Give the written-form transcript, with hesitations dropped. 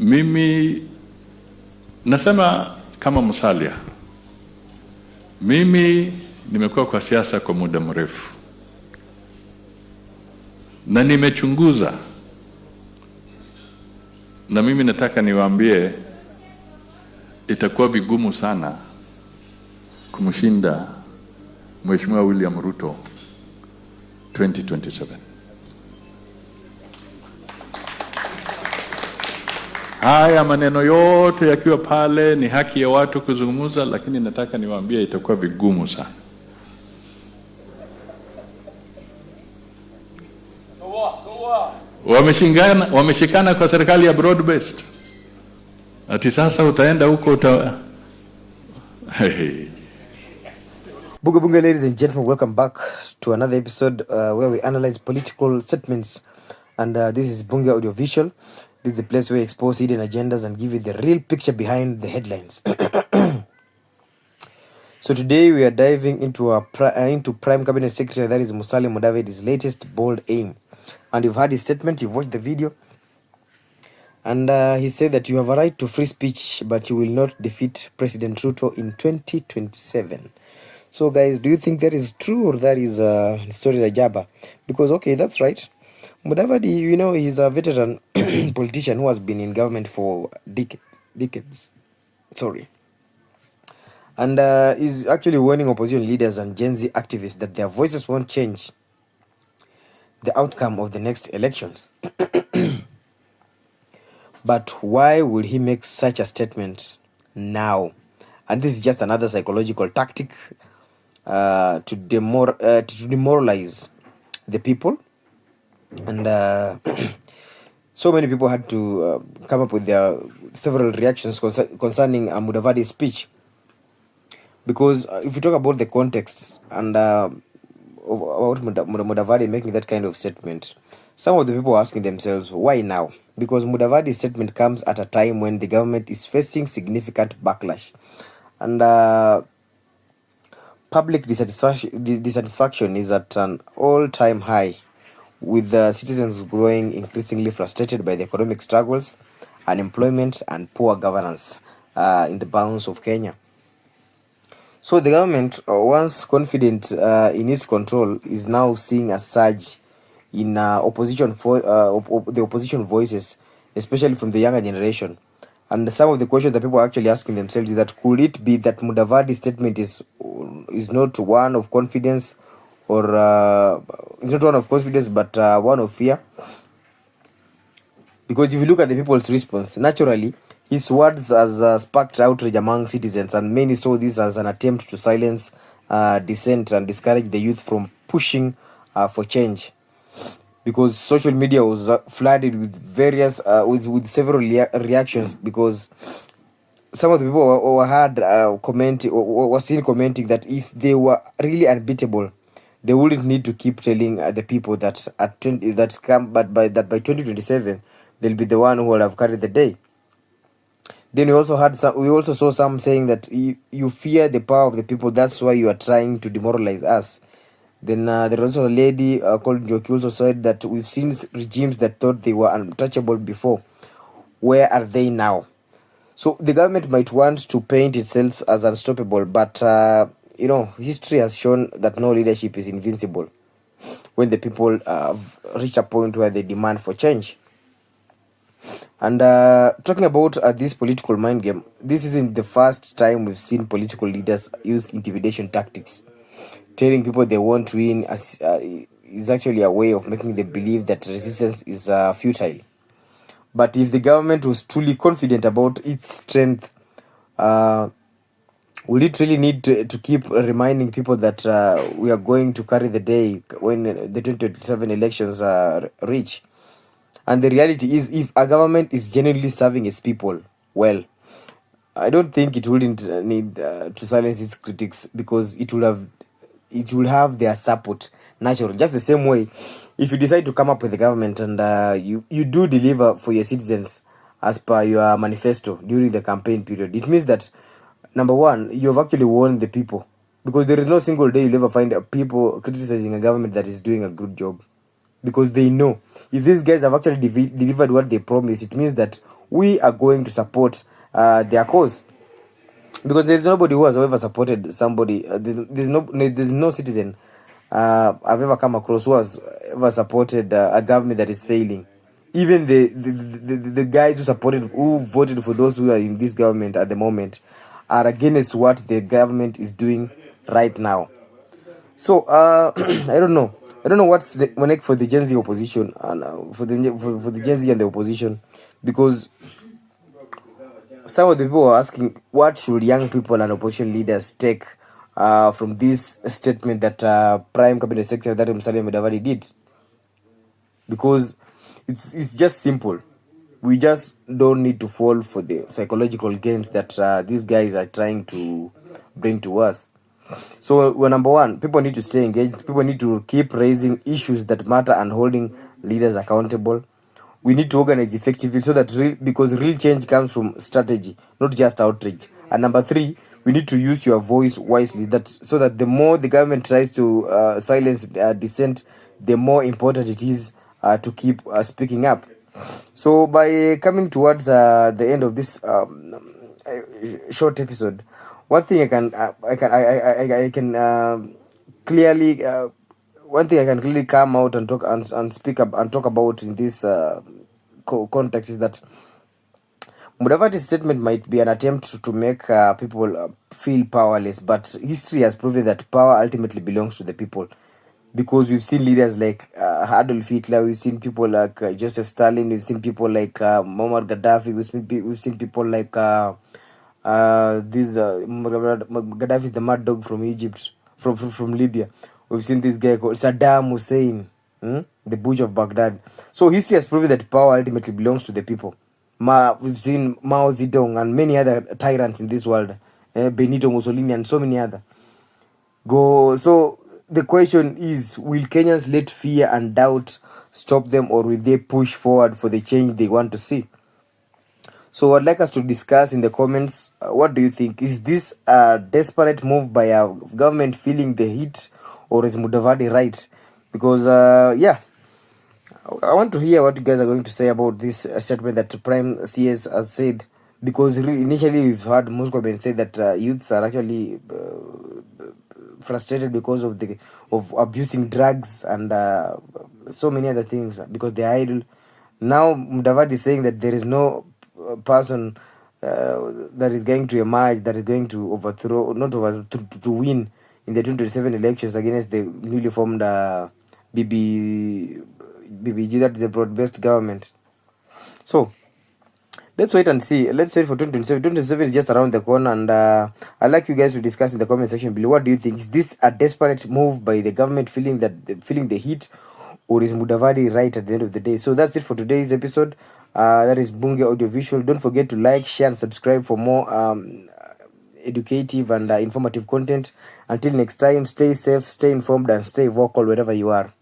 Mimi nasema kama Musalia, mimi nimekuwa kwa siasa kwa muda mrefu na nimechunguza, na mimi nataka niwaambie itakuwa vigumu sana kumshinda Mheshimiwa William Ruto 2027. Haya maneno yote yakiwa pale, ni haki ya watu kuzungumza, lakini nataka niwaambie itakuwa vigumu sana. Wameshikana kwa serikali ya broad based. Ati sasa utaenda huko Bunga, ladies and gentlemen, welcome back to another episode where we analyze political statements. And this is Bunga Audiovisual. This is the place where we expose hidden agendas and give you the real picture behind the headlines. So today we are diving into Prime Cabinet Secretary, that is Musalia Mudavadi's latest bold aim. And you've heard his statement, you've watched the video. And he said that you have a right to free speech, but you will not defeat President Ruto in 2027. So guys, do you think that is true or that is stories a jabber? Because okay, that's right. Mudavadi, you know, he's a veteran politician who has been in government for decades. Sorry. And is actually warning opposition leaders and Gen Z activists that their voices won't change the outcome of the next elections. But why would he make such a statement now? And this is just another psychological tactic to demoralize the people. And so many people had to come up with their several reactions concerning Mudavadi's speech. Because if you talk about the context and about Mudavadi making that kind of statement, some of the people are asking themselves, why now? Because Mudavadi's statement comes at a time when the government is facing significant backlash. And public dissatisfaction is at an all-time high, with citizens growing increasingly frustrated by the economic struggles, unemployment, and poor governance in the bounds of Kenya. So the government, once confident in its control, is now seeing a surge in the opposition voices, especially from the younger generation. And some of the questions that people are actually asking themselves is that could it be that Mudavadi's statement is not one of confidence, or it's not one of confidence, but one of fear? Because if you look at the people's response, naturally, his words has sparked outrage among citizens, and many saw this as an attempt to silence dissent and discourage the youth from pushing for change. Because social media was flooded with various with several reactions, because some of the people were seen commenting that if they were really unbeatable, they wouldn't need to keep telling the people that by 2027 they'll be the one who will have carried the day. Then we also saw some saying that you fear the power of the people, that's why you are trying to demoralize us. Then there was also a lady called Joki also said that we've seen regimes that thought they were untouchable before. Where are they now? So the government might want to paint itself as unstoppable, but history has shown that no leadership is invincible when the people reach a point where they demand for change. And talking about this political mind game, this isn't the first time we've seen political leaders use intimidation tactics. Telling people they won't win is actually a way of making them believe that resistance is futile. But if the government was truly confident about its strength, will it really need to keep reminding people that we are going to carry the day when the 2027 elections reach? And the reality is, if a government is genuinely serving its people well, I don't think it wouldn't need to silence its critics, because it will have their support naturally. Just the same way, if you decide to come up with the government and you do deliver for your citizens as per your manifesto during the campaign period, it means that, number one, you have actually won the people, because there is no single day you'll ever find people criticizing a government that is doing a good job. Because they know if these guys have actually delivered what they promised, it means that we are going to support their cause, because there's nobody who has ever supported somebody. There's no citizen I've ever come across who has ever supported a government that is failing. Even the guys who voted for those who are in this government at the moment are against what the government is doing right now. So I don't know. I don't know what's the connect for the Gen Z opposition and for the Gen Z and the opposition, because some of the people are asking, what should young people and opposition leaders take from this statement that Prime Cabinet Secretary that Musalia Mudavadi did? Because it's just simple. We just don't need to fall for the psychological games that these guys are trying to bring to us. So, well, number one, people need to stay engaged. People need to keep raising issues that matter and holding leaders accountable. We need to organize effectively so that because real change comes from strategy, not just outrage. And number three, we need to use your voice wisely. That so that the more the government tries to silence dissent, the more important it is to keep speaking up. So, by coming towards the end of this short episode, one thing I can clearly one thing I can clearly come out and talk and speak up and talk about in this context is that Mudavadi's statement might be an attempt to make people feel powerless, but history has proven that power ultimately belongs to the people. Because we've seen leaders like Adolf Hitler, we've seen people like Joseph Stalin, we've seen people like Muammar Gaddafi, we've seen people like Gaddafi is the mad dog from Egypt, from Libya. We've seen this guy called Saddam Hussein, the Butcher of Baghdad. So history has proven that power ultimately belongs to the people. We've seen Mao Zedong and many other tyrants in this world, Benito Mussolini and so many other. So the question is, will Kenyans let fear and doubt stop them, or will they push forward for the change they want to see? So I'd like us to discuss in the comments, what do you think? Is this a desperate move by a government feeling the heat, or is Mudavadi right? Because, yeah, I want to hear what you guys are going to say about this statement that Prime CS has said. Because initially we've heard Muscoben say that youths are actually frustrated because of abusing drugs and so many other things because they're idle. Now Mudavadi is saying that there is no person that is going to emerge, that is going to to win in the 2027 elections against the newly formed BBG, that is the broad-based government. So let's wait and see. Let's wait for 2027. 2027 is just around the corner, and I'd like you guys to discuss in the comment section below. What do you think? Is this a desperate move by the government feeling the heat, or is Mudavadi right at the end of the day? So that's it for today's episode. That is Bunge Audiovisual. Don't forget to like, share, and subscribe for more educative and informative content. Until next time, stay safe, stay informed, and stay vocal wherever you are.